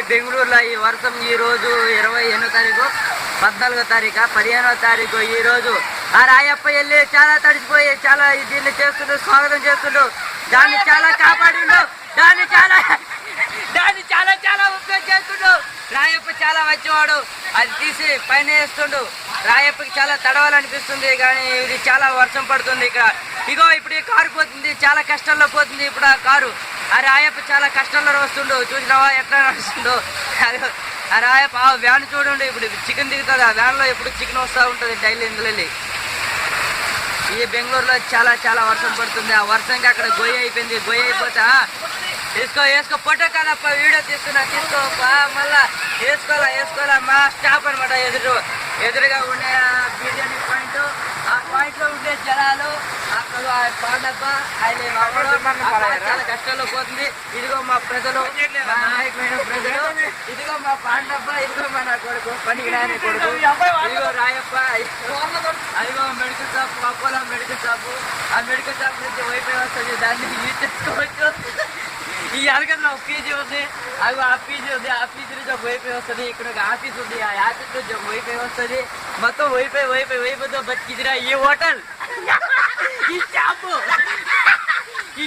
బెంగళూరులో ఈ వర్షం ఈ రోజు 28వ తారీఖు 14వ తారీఖు 15వ తారీఖు ఈ రోజు ఆ రాయప్ప వెళ్ళి చాలా తడిసిపోయి చాలా దీన్ని చేస్తుండు, స్వాగతం చేస్తుండు, దాన్ని చాలా కాపాడిండు, దాన్ని చాలా చాలా ఉపయోగం చేస్తుండు. రాయప్ప చాలా మంచివాడు, అది తీసి పైన వేస్తుండు. రాయప్పకి చాలా తడవాలనిపిస్తుంది కానీ ఇది చాలా వర్షం పడుతుంది ఇక్కడ. ఇగో ఇప్పుడు ఈ కారు పోతుంది, చాలా కష్టంలో పోతుంది ఇప్పుడు ఆ కారు. ఆ రాయప్ప చాలా కష్టంలో వస్తుండు, చూసినావా ఎట్లా నడుస్తుండో. ఆ రాయప్ప ఆ వ్యాన్ చూడండి, ఇప్పుడు చికెన్ దిగుతుంది ఆ వ్యాన్లో, ఎప్పుడు చికెన్ వస్తూ ఉంటుంది డైలీ ఇందులో. ఈ బెంగళూరులో చాలా వర్షం పడుతుంది. ఆ వర్షంకి అక్కడ గొయ్యి అయిపోయింది. గొయ్యి అయిపోతా వేసుకో ఫోటో కాదప్ప, వీడియో తీసుకోపా, మళ్ళా వేసుకోవాలా మా స్టాప్ అనమాట. ఎదురుగా ఉండే బిర్యానీ పాయింట్, ఆ పాయింట్ లో ఉండే జనాలు, అక్కడ పాండప్ప ఆయన చాలా కష్టాల్లో పోతుంది. ఇదిగో మా ప్రజలు, మా నాయకమైన ప్రజలు, ఇదిగో మా పాండప్ప, ఇదిగో మా నా కొడుకు పనికిరాని కొడుకు, ఇదిగో రాయప్ప, అదిగో medical shop, Apollo medical shop. ఆ మెడికల్ షాప్ నుంచి వైఫై వస్తుంది, దాన్ని యూజ్ చేసుకోవచ్చు. ఈ అరగంలో ఒక పీజీ ఉంది, అవి ఆ పీజీ ఉంది, ఆ పీజీ నుంచి ఒక వైఫై వస్తుంది. ఇక్కడ ఒక ఆఫీస్ ఉంది, ఆ ఆఫీస్ నుంచి ఒక వైఫై వస్తుంది. మొత్తం వైఫైతో బతికిదిరా ఈ హోటల్. ఈ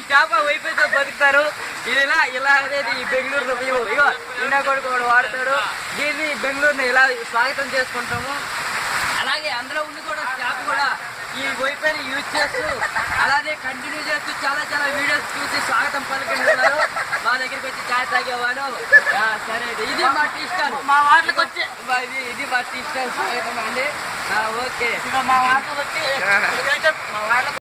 షాప్ వైఫైతో బతుకుతారు. ఇది ఇలా అనేది ఈ బెంగళూరులో మేము ఇగో ఈయన కొడుకు వాడతాడు. దీన్ని బెంగళూరుని ఇలా స్వాగతం చేసుకుంటాము. అలాగే అందులో ఉండి కూడా షాప్ కూడా ఈ వైఫైని యూజ్ చేస్తూ అలానే కంటిన్యూ చేస్తూ చాలా వీడియోస్ చూసి స్వాగతం పలుకుతున్నారు. మా దగ్గరికి వచ్చి చాయ్ తాగేవాడు. సరే ఇది మా టీ స్టాల్, మా వాటికి వచ్చి ఇది మా టీ స్టాల్ స్వాగతం అండి. ఓకే మా వాటికి వచ్చి